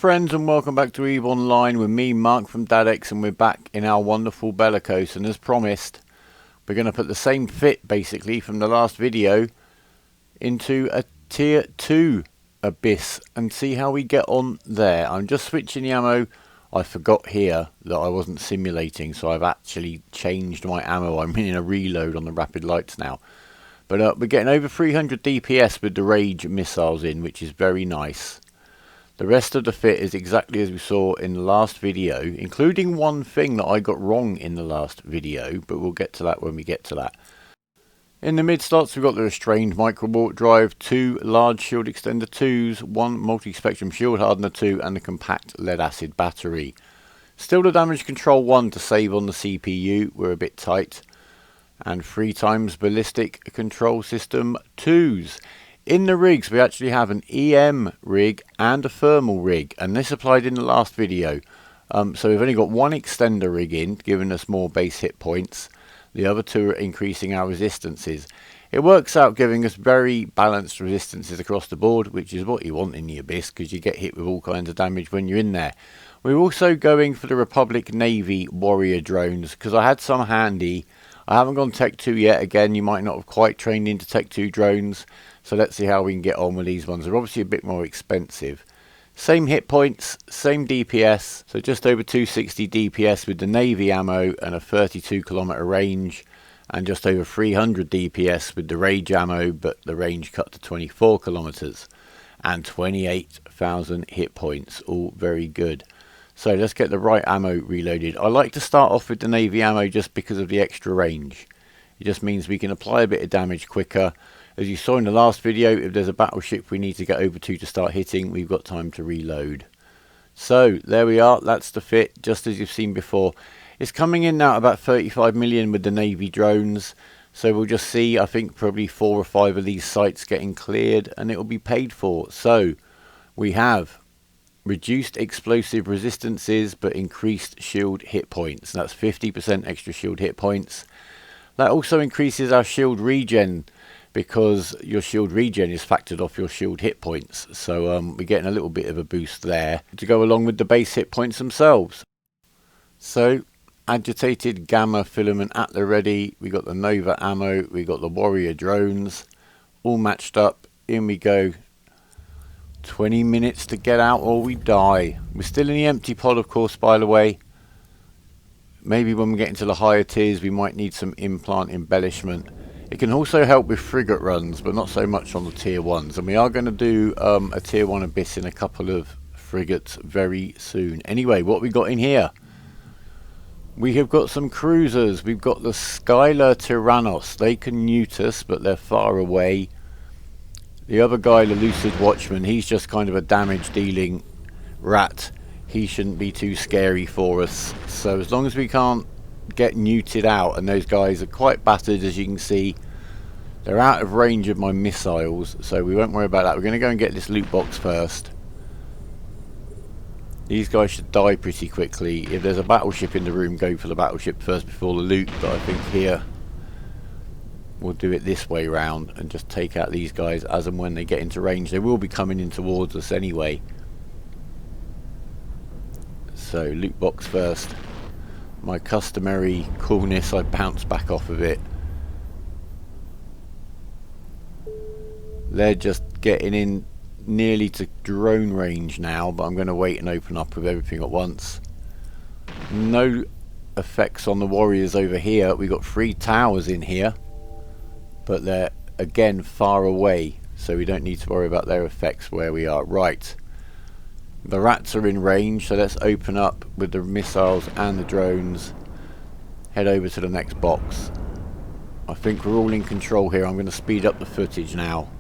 friends, and welcome back to EVE Online with me, Mark from DadX, and we're back in our wonderful Bellicose. And as promised, we're going to put the same fit basically from the last video into a tier 2 Abyss and see how we get on there. I'm just switching the ammo. I forgot here that I wasn't simulating, so I've actually changed my ammo. I'm in a reload on the rapid lights now. But we're getting over 300 DPS with the Rage missiles in, which is very nice. The rest of the fit is exactly as we saw in the last video, including one thing that I got wrong in the last video, but we'll get to that when we get to that. In the mid slots we've got the restrained micro warp drive, 2 large shield extender 2s, 1 multi-spectrum shield hardener 2 and a compact lead acid battery. Still the damage control 1 to save on the CPU, we're a bit tight. And 3 times ballistic control system 2s. In the rigs we actually have an EM rig and a thermal rig, and this applied in the last video. So we've only got 1 extender rig in, giving us more base hit points. The other 2 are increasing our resistances. It works out giving us very balanced resistances across the board, which is what you want in the Abyss, because you get hit with all kinds of damage when you're in there. We're also going for the Republic Navy Warrior drones, because I had some handy. I haven't gone Tech 2 yet. Again, you might not have quite trained into Tech 2 drones. So let's see how we can get on with these ones. They're obviously a bit more expensive. Same hit points, same DPS. So just over 260 DPS with the Navy ammo and a 32 kilometer range. And just over 300 DPS with the Rage ammo, but the range cut to 24 kilometers. And 28,000 hit points. All very good. So let's get the right ammo reloaded. I like to start off with the Navy ammo just because of the extra range. It just means we can apply a bit of damage quicker. As you saw in the last video, if there's a battleship we need to get over to start hitting, we've got time to reload. So there we are, that's the fit, just as you've seen before. It's coming in now at about 35 million with the Navy drones. So we'll just see, I think probably 4 or 5 of these sites getting cleared and it will be paid for. So we have reduced explosive resistances but increased shield hit points. That's 50% extra shield hit points. That also increases our shield regen, because your shield regen is factored off your shield hit points. So we're getting a little bit of a boost there to go along with the base hit points themselves. So Agitated, Gamma, Filament at the ready. We got the Nova ammo, we got the Warrior drones, all matched up. In we go. 20 minutes to get out or we die. We're still in the empty pod, of course, by the way. Maybe when we get into the higher tiers we might need some implant embellishment. It can also help with frigate runs, but not so much on the tier 1s. And we are going to do a tier 1 Abyss in a couple of frigates very soon. Anyway, what we got in here? We have got some cruisers. We've got the Skylar Tyrannos. They can newt us, but they're far away. The other guy, the Lucid Watchman, he's just kind of a damage dealing rat. He shouldn't be too scary for us. So as long as we can't get neuted out, and those guys are quite battered, as you can see, they're out of range of my missiles, so we won't worry about that. We're going to go and get this loot box first. These guys should die pretty quickly. If there's a battleship in the room, go for the battleship first before the loot, but I think here we'll do it this way round and just take out these guys as and when they get into range. They will be coming in towards us anyway. So loot box first. My customary coolness, I bounce back off of it. They're just getting in nearly to drone range now, but I'm going to wait and open up with everything at once. No effects on the warriors over here. We've got 3 towers in here, but they're again far away, so we don't need to worry about their effects where we are. Right. The rats are in range, so let's open up with the missiles and the drones. Head over to the next box. I think we're all in control here. I'm going to speed up the footage now.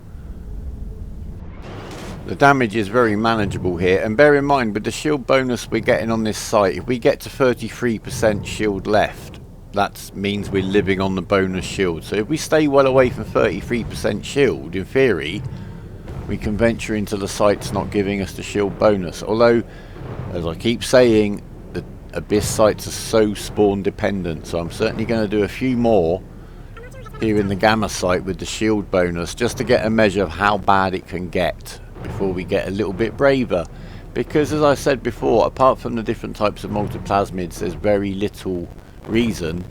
The damage is very manageable here, and bear in mind with the shield bonus we're getting on this site, if we get to 33% shield left, that means we're living on the bonus shield. So if we stay well away from 33% shield, in theory we can venture into the sites not giving us the shield bonus. Although, as I keep saying, the Abyss sites are so spawn dependent, so I'm certainly going to do a few more here in the Gamma site with the shield bonus, just to get a measure of how bad it can get before we get a little bit braver. because as I said before, apart from the different types of multiplasmids, there's very little reason,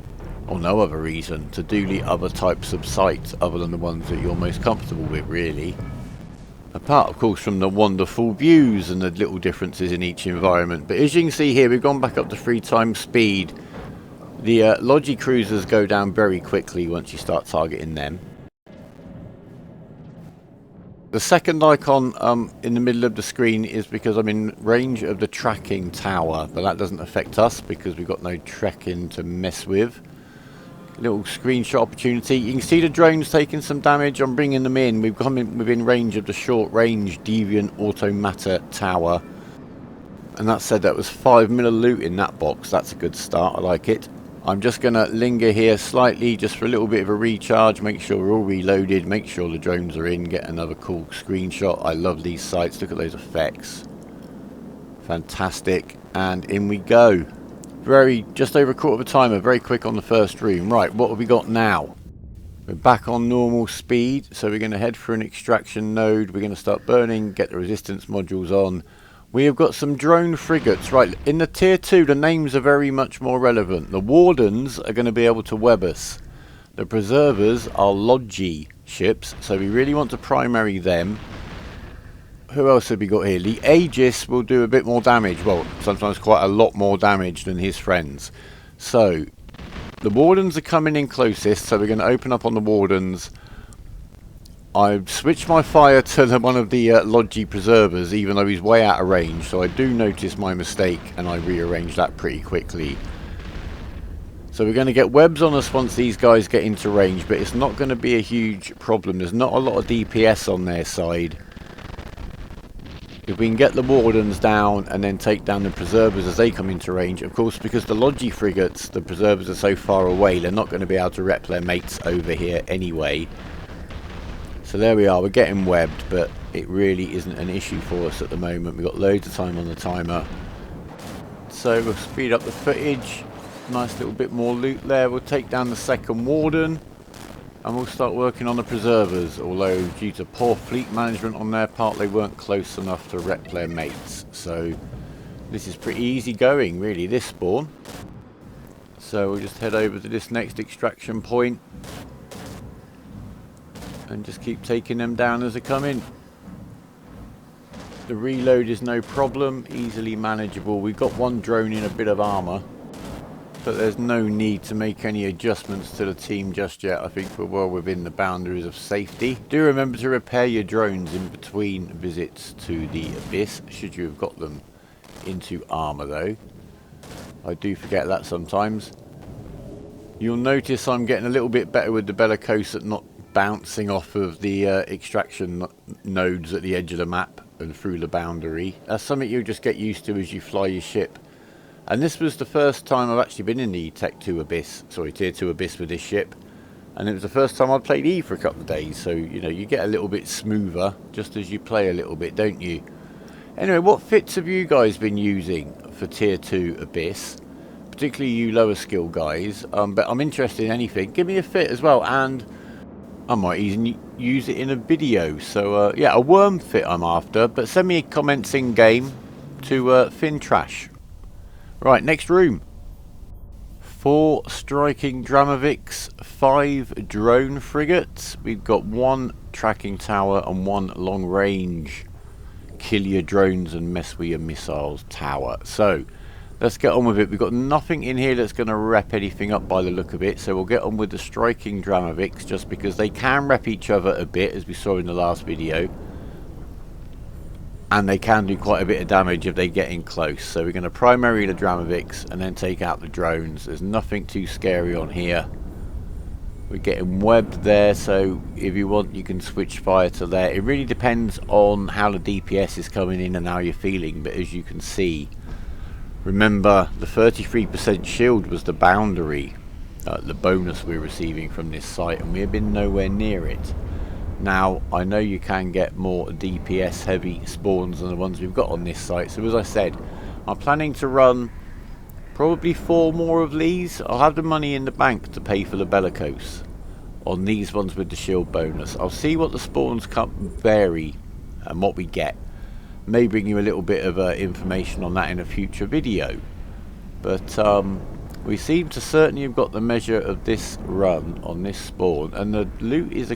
or no other reason, to do the other types of sites other than the ones that you're most comfortable with, really. Apart, of course, from the wonderful views and the little differences in each environment. But as you can see here, we've gone back up to 3 times speed. The Logi cruisers go down very quickly once you start targeting them. The second icon in the middle of the screen is because I'm in range of the tracking tower, but that doesn't affect us because we've got no tracking to mess with. Little screenshot opportunity. You can see the drones taking some damage. I'm bringing them in. We've come in within range of the short range deviant automata tower. And that said, that was 5 mil of loot in that box. That's a good start. I like it. I'm just going to linger here slightly just for a little bit of a recharge. Make sure we're all reloaded. Make sure the drones are in. Get another cool screenshot. I love these sites. Look at those effects. Fantastic. And in we go. Just over a quarter of a timer, very quick on the first room. Right, what have we got now? We're back on normal speed, so we're going to head for an extraction node. We're going to start burning, get the resistance modules on. We have got some drone frigates. Right, in the tier 2, the names are very much more relevant. The Wardens are going to be able to web us. The Preservers are Logi ships, so we really want to primary them. Who else have we got here? The Aegis will do a bit more damage. Well, sometimes quite a lot more damage than his friends. So, the Wardens are coming in closest, so we're going to open up on the Wardens. I've switched my fire to one of the Logi Preservers, even though he's way out of range. So I do notice my mistake, and I rearrange that pretty quickly. So we're going to get webs on us once these guys get into range, but it's not going to be a huge problem. There's not a lot of DPS on their side. If we can get the Wardens down and then take down the Preservers as they come into range, of course, because the Logi frigates, the Preservers are so far away, they're not going to be able to rep their mates over here anyway. So there we are, we're getting webbed, but it really isn't an issue for us at the moment. We've got loads of time on the timer. So we'll speed up the footage. Nice little bit more loot there. We'll take down the second Warden. And we'll start working on the Preservers, although due to poor fleet management on their part, they weren't close enough to rep their mates. So this is pretty easy going, really, this spawn. So we'll just head over to this next extraction point and just keep taking them down as they come in. The reload is no problem, easily manageable. We've got one drone in a bit of armour, but there's no need to make any adjustments to the team just yet. I think we're well within the boundaries of safety. Do remember to repair your drones in between visits to the Abyss, should you have got them into armour though. I do forget that sometimes. You'll notice I'm getting a little bit better with the Bellicose at not bouncing off of the extraction nodes at the edge of the map and through the boundary. That's something you'll just get used to as you fly your ship. And this was the first time I've actually been in the tier 2 Abyss with this ship. And it was the first time I'd played E for a couple of days. So, you know, you get a little bit smoother just as you play a little bit, don't you? Anyway, what fits have you guys been using for tier 2 Abyss? Particularly you lower skill guys. But I'm interested in anything. Give me a fit as well. And I might even use it in a video. So, yeah, a worm fit I'm after. But send me comments in game to ThinTrash. Right, next room. 4 striking Dramoviks, 5 drone frigates. We've got 1 tracking tower and 1 long range kill your drones and mess with your missiles tower. So let's get on with it. We've got nothing in here that's going to rep anything up by the look of it. So we'll get on with the striking Dramoviks just because they can rep each other a bit, as we saw in the last video. And they can do quite a bit of damage if they get in close. So we're going to primary the Dramoviks and then take out the drones. There's nothing too scary on here. We're getting webbed there, so if you want you can switch fire to there. It really depends on how the DPS is coming in and how you're feeling. But as you can see, remember the 33% shield was the boundary, the bonus we're receiving from this site, and we have been nowhere near it. Now, I know you can get more DPS heavy spawns than the ones we've got on this site. So as I said, I'm planning to run probably 4 more of these. I'll have the money in the bank to pay for the Bellicose on these ones with the shield bonus. I'll see what the spawns vary and what we get. May bring you a little bit of information on that in a future video. But we seem to certainly have got the measure of this run on this spawn, and the loot is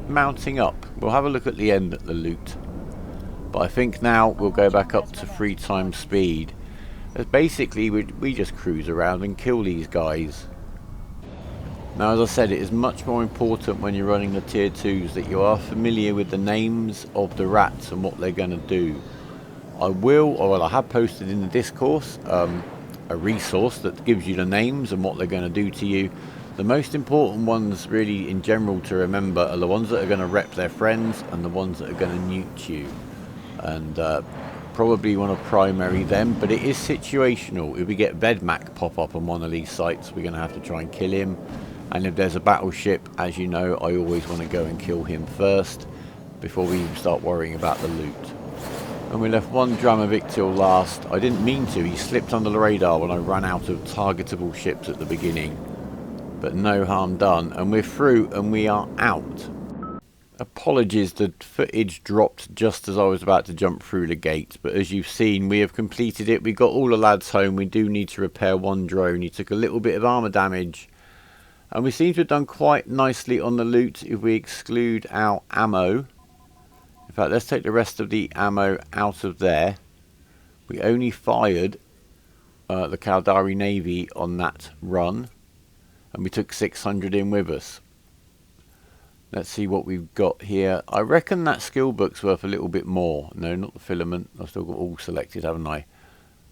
mounting up. We'll have a look at the end at the loot. But I think now we'll go back up to 3 times speed. As basically we just cruise around and kill these guys. Now, as I said, it is much more important when you're running the tier 2s that you are familiar with the names of the rats and what they're going to do. I have posted in the discourse a resource that gives you the names and what they're going to do to you. The most important ones really in general to remember are the ones that are going to rep their friends and the ones that are going to nuke you. And probably want to primary them, but it is situational. If we get Vedmak pop up on one of these sites, we're going to have to try and kill him. And if there's a battleship, as you know, I always want to go and kill him first before we even start worrying about the loot. And we left one drama Victil last. I didn't mean to. He slipped under the radar when I ran out of targetable ships at the beginning. But no harm done. And we're through and we are out. Apologies, the footage dropped just as I was about to jump through the gate. But as you've seen, we have completed it. We got all the lads home. We do need to repair one drone. He took a little bit of armor damage. And we seem to have done quite nicely on the loot if we exclude our ammo. In fact, let's take the rest of the ammo out of there. We only fired the Caldari Navy on that run. And we took 600 in with us. Let's see what we've got here. I reckon that skill book's worth a little bit more. No, not the filament. I've still got all selected, haven't I?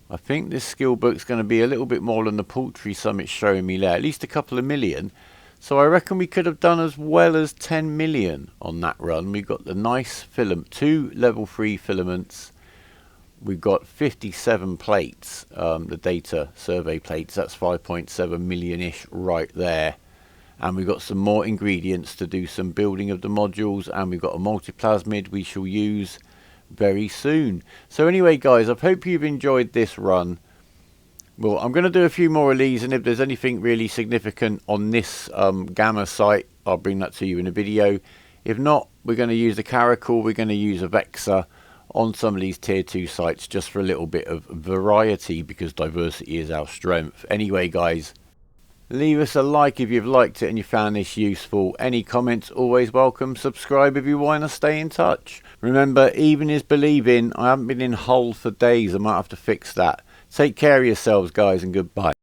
I think this skill book's going to be a little bit more than the paltry sum it's showing me there. At least a couple of million. So I reckon we could have done as well as 10 million on that run. We've got the nice filament, 2 level 3 filaments. We've got 57 plates, the data survey plates. That's 5.7 million-ish right there. And we've got some more ingredients to do some building of the modules. And we've got a multiplasmid we shall use very soon. So anyway, guys, I hope you've enjoyed this run. Well, I'm going to do a few more of these, and if there's anything really significant on this Gamma site, I'll bring that to you in a video. If not, we're going to use a Caracal, we're going to use a Vexa on some of these tier 2 sites just for a little bit of variety, because diversity is our strength. Anyway, guys, leave us a like if you've liked it and you found this useful. Any comments, always welcome. Subscribe if you want to stay in touch. Remember, even is believing. I haven't been in Hull for days. I might have to fix that. Take care of yourselves, guys, and goodbye.